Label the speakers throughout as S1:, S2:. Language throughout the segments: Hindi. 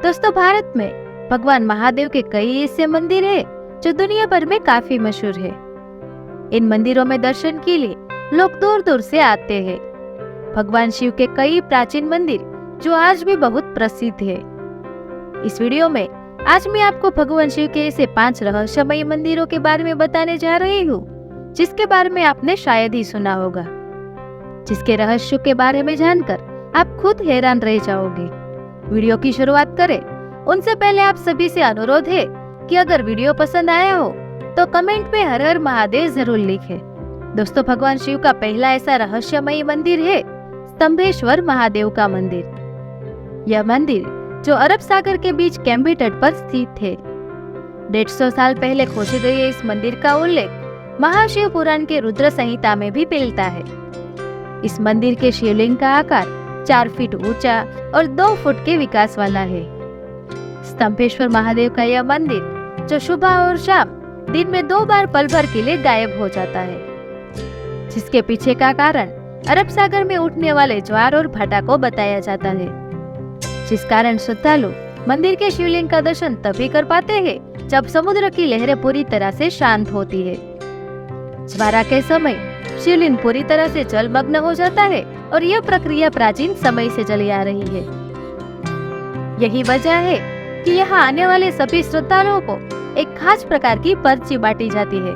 S1: दोस्तों, भारत में भगवान महादेव के कई ऐसे मंदिर हैं जो दुनिया भर में काफी मशहूर है। इन मंदिरों में दर्शन के लिए लोग दूर दूर से आते हैं। भगवान शिव के कई प्राचीन मंदिर जो आज भी बहुत प्रसिद्ध है। इस वीडियो में आज मैं आपको भगवान शिव के ऐसे 5 रहस्यमयी मंदिरों के बारे में बताने जा रही हूँ, जिसके बारे में आपने शायद ही सुना होगा, जिसके रहस्यों के बारे में जानकर आप खुद हैरान रह जाओगे। वीडियो की शुरुआत करें उनसे पहले आप सभी से अनुरोध है कि अगर वीडियो पसंद आया हो तो कमेंट में हर हर महादेव जरूर लिखें। दोस्तों, भगवान शिव का पहला ऐसा रहस्यमयी मंदिर है स्तंभेश्वर महादेव का मंदिर। यह मंदिर जो अरब सागर के बीच कैम्बी तट पर स्थित है। 150 साल पहले खोजे गए इस मंदिर का उल्लेख महाशिव पुराण के रुद्र संहिता में भी मिलता है। इस मंदिर के शिवलिंग का आकार 4 फीट ऊंचा और 2 फुट के विकास वाला है। स्तंभेश्वर महादेव का यह मंदिर जो सुबह और शाम दिन में 2 बार पल भर के लिए गायब हो जाता है, जिसके पीछे का कारण अरब सागर में उठने वाले ज्वार और भाटा को बताया जाता है, जिस कारण श्रद्धालु मंदिर के शिवलिंग का दर्शन तभी कर पाते हैं जब समुद्र की लहरें पूरी तरह से शांत होती है। ज्वारा के समय शिवलिंग पूरी तरह से जलमग्न हो जाता है और यह प्रक्रिया प्राचीन समय से चली आ रही है। यही वजह है कि यहाँ आने वाले सभी श्रद्धालुओं को एक खास प्रकार की पर्ची बांटी जाती है,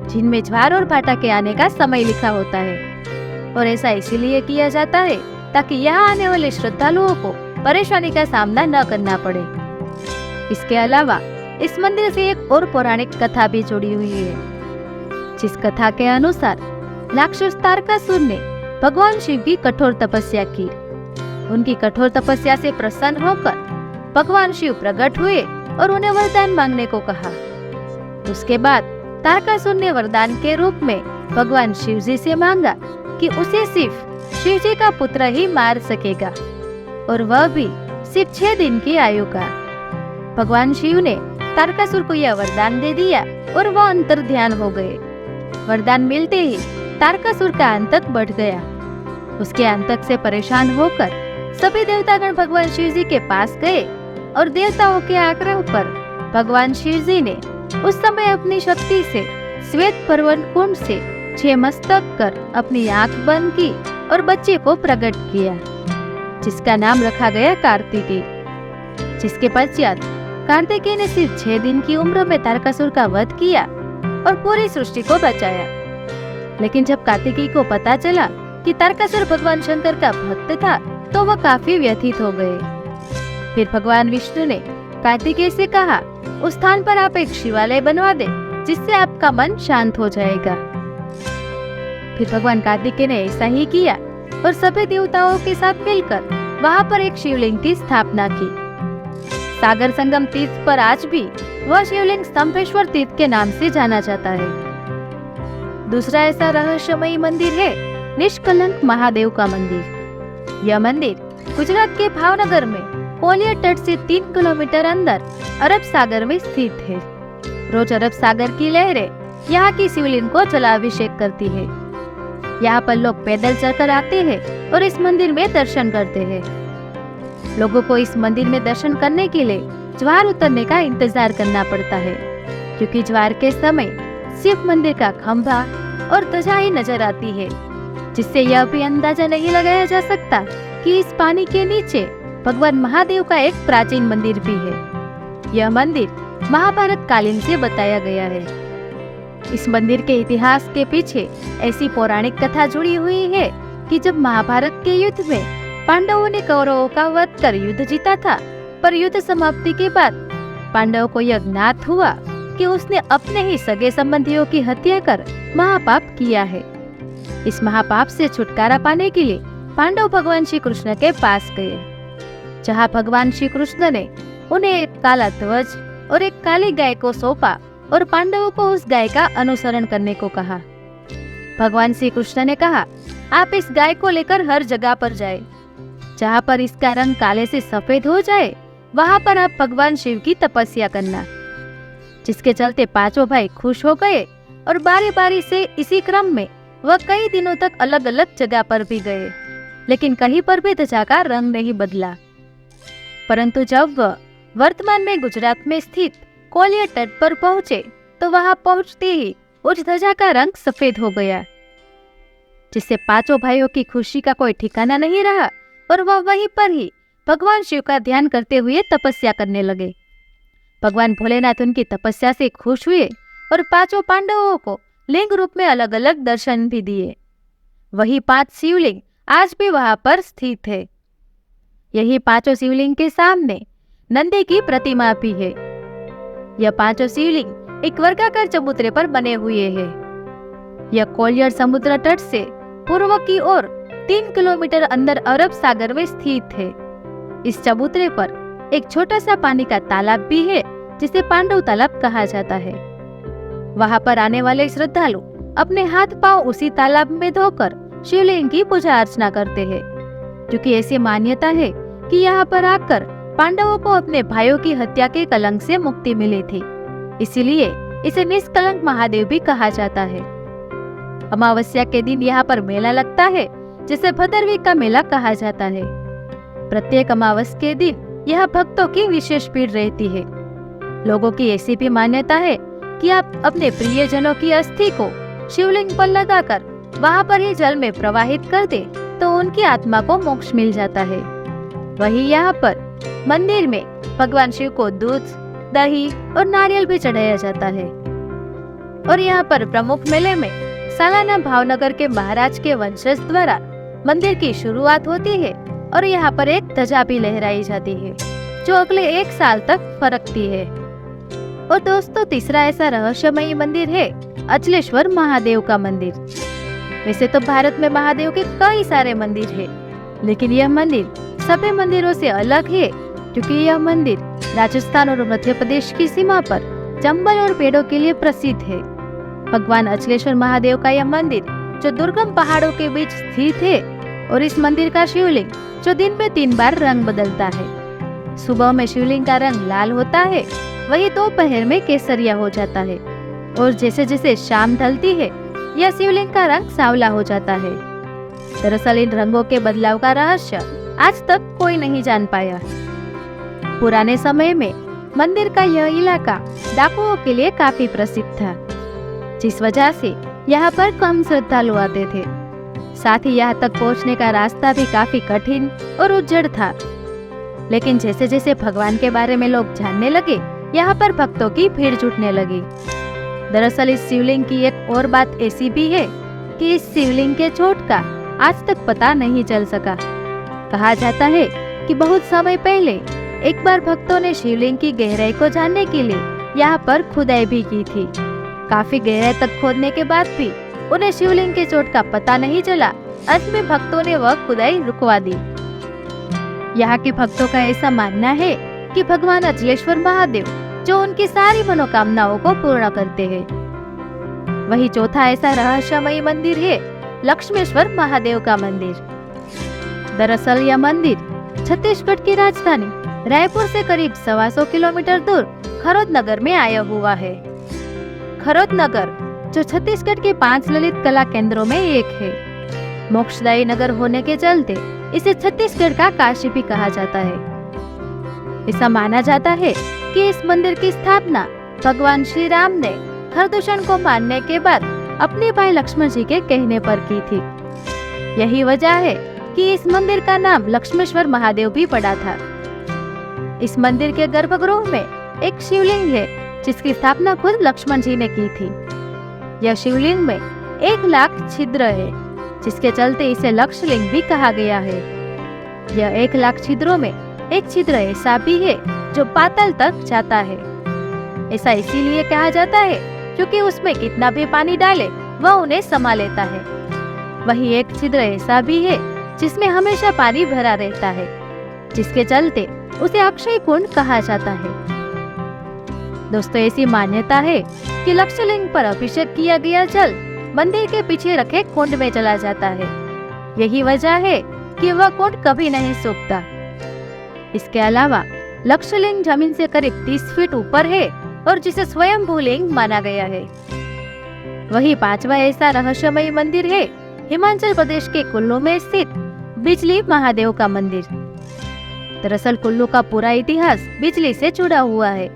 S1: जिनमें ज्वार और भाटा के आने का समय लिखा होता है। और ऐसा इसीलिए किया जाता है ताकि यहाँ आने वाले श्रद्धालुओं को परेशानी का सामना न करना पड़े। इसके अलावा इस मंदिर से एक और पौराणिक कथा भी जुड़ी हुई है, जिस कथा के अनुसार राक्षस तारकासुर ने भगवान शिव की कठोर तपस्या की। उनकी कठोर तपस्या से प्रसन्न होकर भगवान शिव प्रकट हुए और उन्हें वरदान मांगने को कहा। उसके बाद तारकासुर ने वरदान के रूप में भगवान शिव जी से मांगा कि उसे सिर्फ शिव जी का पुत्र ही मार सकेगा, और वह भी सिर्फ 6 दिन की आयु का। भगवान शिव ने तारकासुर को यह वरदान दे दिया और वह अंतर ध्यान हो गए। वरदान मिलते ही तारकासुर का आतंक बढ़ गया। उसके आतंक से परेशान होकर सभी देवतागण भगवान शिव जी के पास गए और देवताओं के आग्रह पर भगवान शिव जी ने उस समय अपनी शक्ति से श्वेत पर्वन कुंड से 6 मस्तक कर अपनी आंख बंद की और बच्चे को प्रकट किया, जिसका नाम रखा गया कार्तिकेय। जिसके पश्चात कार्तिकेय ने सिर्फ 6 दिन की उम्र में तारकासुर का वध किया और पूरी सृष्टि को बचाया। लेकिन जब कार्तिकेय को पता चला कि तारकासुर भगवान शंकर का भक्त था, तो वह काफी व्यथित हो गए। फिर भगवान विष्णु ने कार्तिकेय से कहा, उस स्थान पर आप एक शिवालय बनवा दे, जिससे आपका मन शांत हो जाएगा। फिर भगवान कार्तिकेय ने ऐसा ही किया और सभी देवताओं के साथ मिलकर वहाँ पर एक शिवलिंग की स्थापना की। सागर संगम तीर्थ पर आज भी वह शिवलिंग स्तंभेश्वर तीर्थ के नाम से जाना जाता है। दूसरा ऐसा रहस्यमयी मंदिर है निष्कलंक महादेव का मंदिर। यह मंदिर गुजरात के भावनगर में कोलिया तट से 3 किलोमीटर अंदर अरब सागर में स्थित है। रोज अरब सागर की लहरें यहाँ की शिवलिंग को जलाभिषेक करती है। यहाँ पर लोग पैदल चलकर आते हैं और इस मंदिर में दर्शन करते हैं। लोगों को इस मंदिर में दर्शन करने के लिए ज्वार उतरने का इंतजार करना पड़ता है, क्योंकि ज्वार के समय शिव मंदिर का खंभा और ध्वजा ही नजर आती है, जिससे यह भी अंदाजा नहीं लगाया जा सकता कि इस पानी के नीचे भगवान महादेव का एक प्राचीन मंदिर भी है। यह मंदिर महाभारत कालीन से बताया गया है। इस मंदिर के इतिहास के पीछे ऐसी पौराणिक कथा जुड़ी हुई है कि जब महाभारत के युद्ध में पांडवों ने कौरवों का वध कर युद्ध जीता था, पर युद्ध समाप्ति के बाद पांडवों को यह ज्ञात हुआ कि उसने अपने ही सगे संबंधियों की हत्या कर महापाप किया है। इस महापाप से छुटकारा पाने के लिए पांडव भगवान श्री कृष्ण के पास गए, जहाँ भगवान श्री कृष्ण ने उन्हें एक काला ध्वज और एक काली गाय को सौंपा और पांडवों को उस गाय का अनुसरण करने को कहा। भगवान श्री कृष्ण ने कहा, आप इस गाय को लेकर हर जगह पर जाए, जहाँ पर इसका रंग काले से सफेद हो जाए, वहाँ पर आप भगवान शिव की तपस्या करना। जिसके चलते 5 भाई खुश हो गए और बारी बारी से इसी क्रम में वह कई दिनों तक अलग अलग जगह पर भी गए, लेकिन कहीं पर भी ध्वजा का रंग नहीं बदला। परंतु जब वह वर्तमान में गुजरात में स्थित कोलियर तट पर पहुंचे तो वहां पहुंचते ही उस ध्वजा का रंग सफेद हो गया, जिससे पांचों भाइयों की खुशी का कोई ठिकाना नहीं रहा और वह वहीं पर ही भगवान शिव का ध्यान करते हुए तपस्या करने लगे। भगवान भोलेनाथ उनकी तपस्या से खुश हुए और पांचों पांडवों को लिंग रूप में अलग अलग दर्शन भी दिए। वही 5 शिवलिंग आज भी वहां पर स्थित है। यही पांचों शिवलिंग के सामने नंदी की प्रतिमा भी है। यह पांचों शिवलिंग एक वर्गाकार चबूतरे पर बने हुए हैं। यह कोलियर समुद्र तट से पूर्व की ओर 3 किलोमीटर अंदर अरब सागर में स्थित है। इस चबूतरे पर एक छोटा सा पानी का तालाब भी है, जिसे पांडव तालाब कहा जाता है। वहां पर आने वाले श्रद्धालु अपने हाथ पांव उसी तालाब में धोकर शिवलिंग की पूजा अर्चना करते हैं, क्योंकि ऐसी मान्यता है कि यहाँ पर आकर पांडवों को अपने भाइयों की हत्या के कलंक से मुक्ति मिली थी। इसीलिए इसे निष्कलंक महादेव भी कहा जाता है। अमावस्या के दिन यहाँ पर मेला लगता है, जिसे भद्रवी का मेला कहा जाता है। प्रत्येक अमावस्या के दिन यह भक्तों की विशेष भीड़ रहती है। लोगों की ऐसी भी मान्यता है कि आप अपने प्रियजनों की अस्थि को शिवलिंग पर लगाकर वहां पर ही जल में प्रवाहित कर दे तो उनकी आत्मा को मोक्ष मिल जाता है। वही यहाँ पर मंदिर में भगवान शिव को दूध, दही और नारियल भी चढ़ाया जाता है। और यहाँ पर प्रमुख मेले में सालाना भावनगर के महाराज के वंशज द्वारा मंदिर की शुरुआत होती है और यहाँ पर एक ध्वजा भी लहराई जाती है, जो अगले 1 साल तक फरकती है। और दोस्तों, तीसरा ऐसा रहस्यमयी मंदिर है अचलेश्वर महादेव का मंदिर। वैसे तो भारत में महादेव के कई सारे मंदिर हैं, लेकिन यह मंदिर सभी मंदिरों से अलग है, क्योंकि यह मंदिर राजस्थान और मध्य प्रदेश की सीमा पर चंबल और पेड़ों के लिए प्रसिद्ध है। भगवान अचलेश्वर महादेव का यह मंदिर जो दुर्गम पहाड़ों के बीच स्थित है, और इस मंदिर का शिवलिंग जो दिन में 3 बार रंग बदलता है। सुबह में शिवलिंग का रंग लाल होता है, वही दोपहर में केसरिया हो जाता है, और जैसे जैसे शाम ढलती है यह शिवलिंग का रंग सांवला हो जाता है। दरअसल इन रंगों के बदलाव का रहस्य आज तक कोई नहीं जान पाया। पुराने समय में मंदिर का यह इलाका डाकुओं के लिए काफी प्रसिद्ध था, जिस वजह से यहाँ पर कम श्रद्धालु आते थे। साथ ही यहाँ तक पहुँचने का रास्ता भी काफी कठिन और उज्जड़ था। लेकिन जैसे जैसे भगवान के बारे में लोग जानने लगे, यहाँ पर भक्तों की भीड़ जुटने लगी। दरअसल इस शिवलिंग की एक और बात ऐसी भी है कि इस शिवलिंग के चोट का आज तक पता नहीं चल सका। कहा जाता है कि बहुत समय पहले एक बार भक्तों ने शिवलिंग की गहराई को जानने के लिए यहाँ पर खुदाई भी की थी। काफी गहराई तक खोदने के बाद भी उन्हें शिवलिंग के चोट का पता नहीं चला। अंत में भक्तों ने वह खुदाई रुकवा दी। यहाँ के भक्तों का ऐसा मानना है कि भगवान अचलेश्वर महादेव जो उनकी सारी मनोकामनाओं को पूर्ण करते हैं। वही चौथा ऐसा रहस्यमयी मंदिर है लक्ष्मेश्वर महादेव का मंदिर। दरअसल यह मंदिर छत्तीसगढ़ की राजधानी रायपुर से करीब 125 किलोमीटर दूर खरोद नगर में आया हुआ है। खरोद नगर जो छत्तीसगढ़ के 5 ललित कला केंद्रों में एक है। मोक्षदायी नगर होने के चलते इसे छत्तीसगढ़ का काशी भी कहा जाता है। ऐसा माना जाता है कि इस मंदिर की स्थापना भगवान श्री राम ने खरदूषण को मारने के बाद अपने भाई लक्ष्मण जी के कहने पर की थी। यही वजह है कि इस मंदिर का नाम लक्ष्मेश्वर महादेव भी पड़ा था। इस मंदिर के गर्भगृह में एक शिवलिंग है, जिसकी स्थापना खुद लक्ष्मण जी ने की थी। यह शिवलिंग में 1 लाख छिद्र है, जिसके चलते इसे लक्षलिंग भी कहा गया है। यह 1 लाख छिद्रों में एक छिद्र ऐसा भी है जो पाताल तक जाता है। ऐसा इसीलिए कहा जाता है क्योंकि उसमें कितना भी पानी डाले वह उन्हें समा लेता है। वही एक छिद्र ऐसा भी है जिसमें हमेशा पानी भरा रहता है, जिसके चलते उसे अक्षय कुंड कहा जाता है। दोस्तों, ऐसी मान्यता है कि लक्षलिंग पर अभिषेक किया गया जल मंदिर के पीछे रखे कुंड में चला जाता है। यही वजह है कि वह कुंड कभी नहीं सूखता। इसके अलावा लक्षलिंग जमीन से करीब 30 फीट ऊपर है और जिसे स्वयंभू लिंग माना गया है। वही 5वां ऐसा रहस्यमयी मंदिर है हिमाचल प्रदेश के कुल्लू में स्थित बिजली महादेव का मंदिर। दरअसल कुल्लू का पूरा इतिहास बिजली से जुड़ा हुआ है।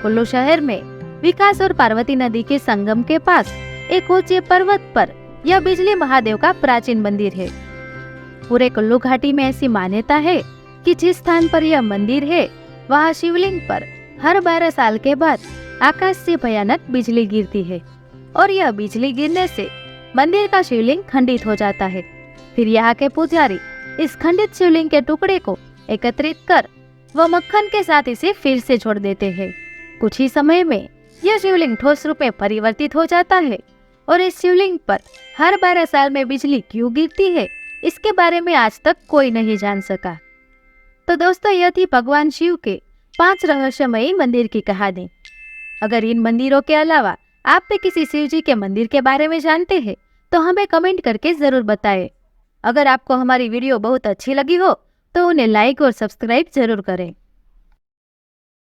S1: कुल्लू शहर में विकास और पार्वती नदी के संगम के पास एक ऊंचे पर्वत पर यह बिजली महादेव का प्राचीन मंदिर है। पूरे कुल्लू घाटी में ऐसी मान्यता है कि जिस स्थान पर यह मंदिर है वहाँ शिवलिंग पर हर 12 साल के बाद आकाश से भयानक बिजली गिरती है और यह बिजली गिरने से मंदिर का शिवलिंग खंडित हो जाता है। फिर यहाँ के पुजारी इस खंडित शिवलिंग के टुकड़े को एकत्रित कर व मक्खन के साथ इसे फिर से जोड़ देते हैं। कुछ ही समय में यह शिवलिंग ठोस रूप में परिवर्तित हो जाता है और इस शिवलिंग पर हर 12 साल में बिजली क्यों गिरती है इसके बारे में आज तक कोई नहीं जान सका। तो दोस्तों, यह थी भगवान शिव के 5 रहस्यमयी मंदिर की कहानी। अगर इन मंदिरों के अलावा आप भी किसी शिव जी के मंदिर के बारे में जानते हैं तो हमें कमेंट करके जरूर बताएं। अगर आपको हमारी वीडियो बहुत अच्छी लगी हो तो उन्हें लाइक और सब्सक्राइब जरूर करें।